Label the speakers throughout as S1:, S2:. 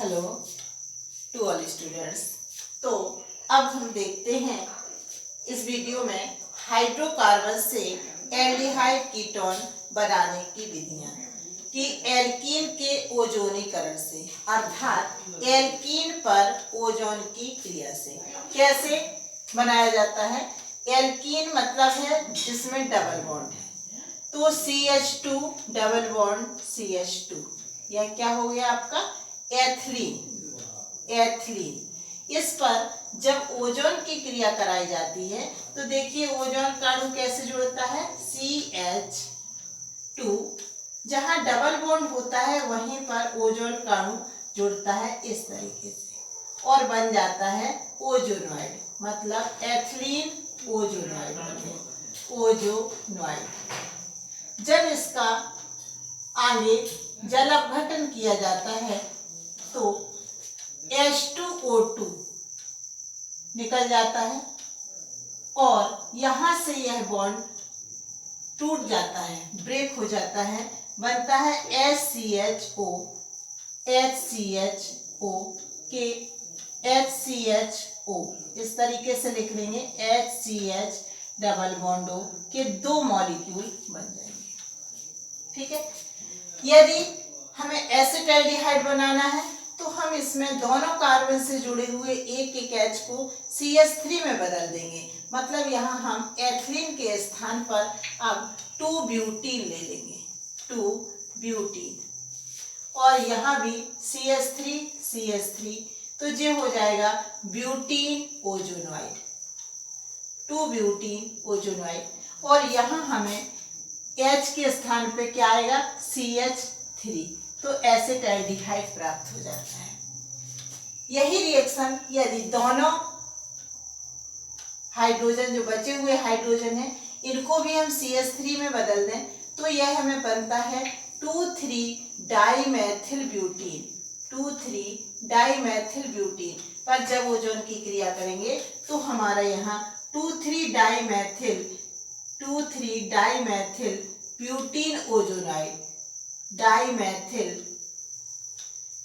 S1: Hello to all students. तो अब हम देखते हैं इस वीडियो में हाइड्रोकार्बन से एल्डिहाइड कीटोन बनाने की विधियां कि एल्कीन के ओजोनीकरण से अर्थात एल्कीन पर ओजोन की क्रिया से कैसे बनाया जाता है। एल्कीन मतलब है जिसमें डबल बॉन्ड है, तो CH2 डबल बॉन्ड CH2, यह क्या हो गया आपका एथिलीन। इस पर जब ओजोन की क्रिया कराई जाती है तो देखिए ओजोन का अणु कैसे जुड़ता है CH2, जहां डबल बॉन्ड होता है वहीं पर ओजोन का अणु जुड़ता है इस तरीके से और बन जाता है ओजोनॉइड, मतलब एथिलीन ओजोनॉइड। जब इसका आगे जल अपघटन किया जाता है तो H2O2 निकल जाता है और यहां से यह बॉन्ड टूट जाता है, ब्रेक हो जाता है, बनता है HCHO के HCHO, इस तरीके से लिख लेंगे HCH डबल बॉन्ड O के दो मॉलिक्यूल बन जाएंगे। ठीक है। यदि हमें एसिटाल्डिहाइड बनाना है तो हम इसमें दोनों कार्बन से जुड़े हुए एक एक H को CH3 में बदल देंगे, मतलब यहाँ हम एथिलीन के स्थान पर अब 2-ब्यूटीन ले लेंगे, 2-ब्यूटीन, और यहाँ भी CH3 तो ये हो जाएगा ब्यूटीन ओजोनॉइड, 2-ब्यूटीन ओजोनॉइड, और यहाँ हमें H के स्थान पे क्या आएगा CH3, तो एसिटाल्डिहाइड प्राप्त हो जाता है। यही रिएक्शन यदि दोनों हाइड्रोजन जो बचे हुए हाइड्रोजन हैं इनको भी हम CH3 में बदल दें तो यह हमें बनता है 2,3-डाईमेथिल ब्यूटीन, पर जब ओजोन की क्रिया करेंगे तो हमारा यहाँ 2,3-डाईमेथिल ब्यूटीन ओजोनॉइड,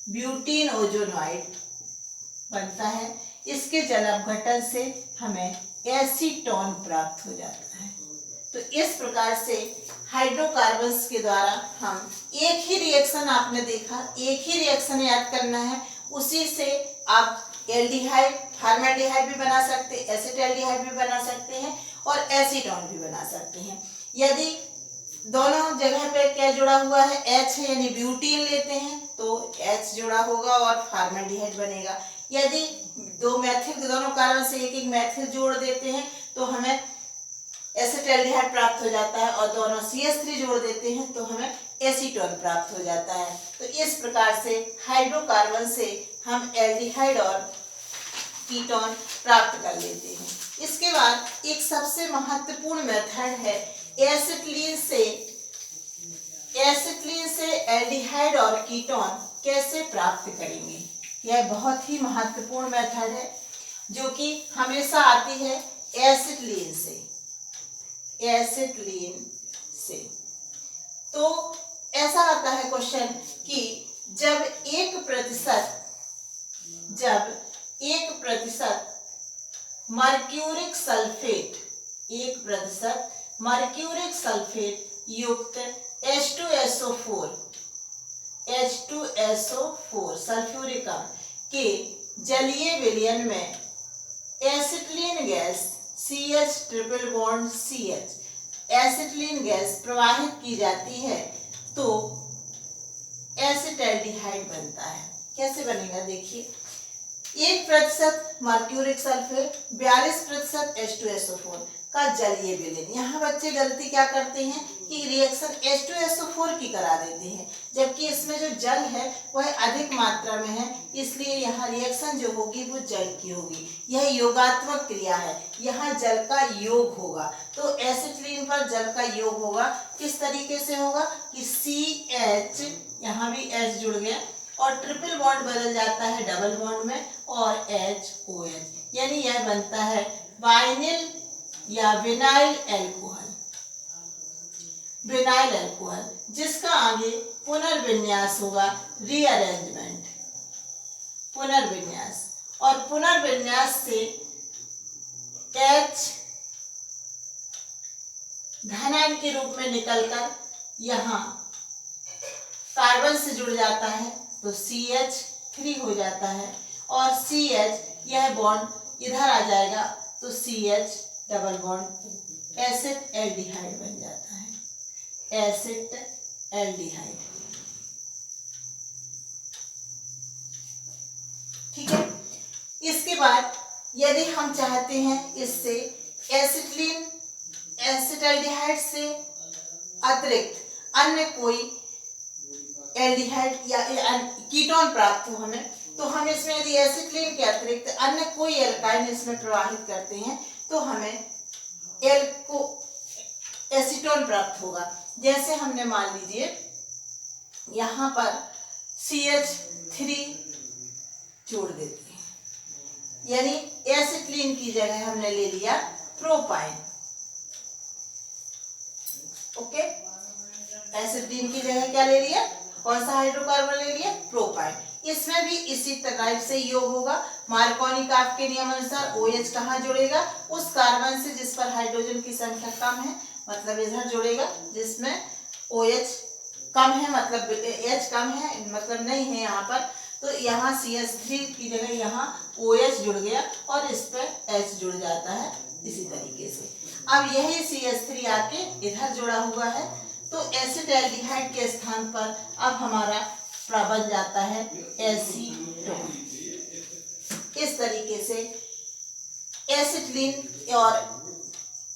S1: ब्यूटीन ओजोनॉइड बनता है। इसके जल अपघटन से हमें एसीटोन प्राप्त हो जाता है। तो इस प्रकार से हाइड्रोकार्बन्स के द्वारा हम एक ही रिएक्शन, आपने देखा एक ही रिएक्शन याद करना है, उसी से आप एल्डिहाइड फॉर्मेल्डिहाइड भी बना सकते हैं, एसिटाल्डिहाइड भी बना सकते हैं और एसीटोन भी बना सकते हैं। यदि दोनों जगह पे क्या जुड़ा हुआ है H है, यानी ब्यूटीन लेते हैं तो H जुड़ा होगा और फॉर्मेल्डिहाइड बनेगा। यदि दो मैथिल दोनों कार्बन से एक एक मैथिल जोड़ देते हैं तो हमें एसिटाल्डिहाइड प्राप्त हो जाता है, और दोनों CH3 जोड़ देते हैं तो हमें एसीटोन प्राप्त हो जाता है। तो इस प्रकार से हाइड्रोकार्बन से हम एल्डिहाइड और कीटोन प्राप्त कर लेते हैं। इसके बाद एक सबसे महत्वपूर्ण मेथड है एसिटिलीन से एल्डिहाइड और कीटोन कैसे प्राप्त करेंगे। यह बहुत ही महत्वपूर्ण मेथड है जो कि हमेशा आती है एसिटिलीन से। तो ऐसा आता है क्वेश्चन कि जब 1% मर्क्यूरिक सल्फेट युक्त H2SO4 सल्फ्यूरिक अम्ल के जलीय विलयन में acetylene gas CH triple bond CH acetylene gas प्रवाहित की जाती है तो एसिटाल्डिहाइड बनता है। कैसे बनेगा देखिए, 1% मर्क्यूरिक सल्फेट, 42% H2SO4 का जलीय विलयन। यहाँ बच्चे गलती क्या करते हैं कि रिएक्शन H2SO4 की करा देते हैं, जबकि इसमें जो जल है वह अधिक मात्रा में है, इसलिए यहाँ रिएक्शन जो होगी वो जल की होगी। यह योगात्मक क्रिया है, यहाँ जल का योग होगा, तो एसिटिलीन पर जल का योग होगा। किस तरीके से होगा कि CH, यहाँ भी H जुड़ गया और ट्रिपल बॉन्ड बदल जाता है डबल बॉन्ड में और HOH, यानी यह बनता है वाइनिल या विनाइल अल्कोहल, जिसका आगे पुनर्विन्यास होगा, रीअरेंजमेंट पुनर्विन्यास, और पुनर्विन्यास से H धन आयन के रूप में निकलकर यहाँ कार्बन से जुड़ जाता है तो CH3 हो जाता है, और CH यह बॉन्ड इधर आ जाएगा तो CH double bond acid aldehyde बन जाता है, एसिड एल्डिहाइड। ठीक है। इसके बाद यदि हम चाहते हैं इससे एसिटिलीन एसिटाल्डिहाइड से अतिरिक्त अन्य कोई एल्डिहाइड या कीटोन प्राप्त हो हमें, तो हम इसमें यदि एसिटिलीन के अतिरिक्त अन्य कोई एल्काइन इसमें प्रवाहित करते हैं तो हमें एसीटोन प्राप्त होगा। जैसे हमने मान लीजिए यहाँ पर CH3 जोड़ देते हैं, यानी एसिटिलीन की जगह हमने ले लिया प्रोपाइन। ओके, एसिटिलीन की जगह क्या ले लिया, कौन सा हाइड्रोकार्बन ले लिया, प्रोपाइन। इसमें भी इसी तरह से योग होगा। मार्कोनी-काफ के नियम अनुसार OH कहाँ जुड़ेगा, उस कार्बन से जिस पर हाइड्रोजन की संख्या कम है, मतलब इधर जुड़ेगा। जिसमें OH कम है मतलब H कम है मतलब नहीं है यहाँ पर, तो यहाँ CH3 की जगह यहाँ OH जुड़ गया और इस पर H जुड़ जाता है इसी तरीके से। अब यही CH3 आके इधर जुड़ा हुआ है तो एसिटाल्डिहाइड के स्थान पर अब हमारा बन जाता है एसीटोन। इस तरीके से एसिटिलीन और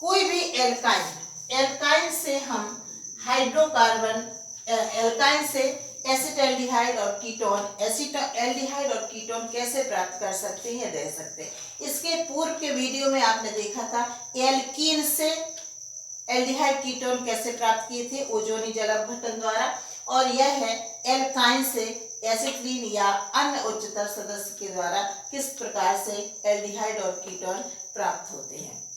S1: कोई भी एल्काइन से हम हाइड्रोकार्बन, एल्काइन से एसिटाल्डिहाइड और कीटोन, एसिटाल्डिहाइड और कीटोन कैसे प्राप्त कर सकते हैं, दे सकते हैं। इसके पूर्व के वीडियो में आपने देखा था एल्कीन से एल्डिहाइड कीटोन कैसे प्राप्त किए थे, ओजोनी जल अपघटन द्वारा, और यह है एल्काइन से एसिटिलीन या अन्य उच्चतर सदस्य के द्वारा किस प्रकार से एल्डिहाइड और कीटोन प्राप्त होते हैं।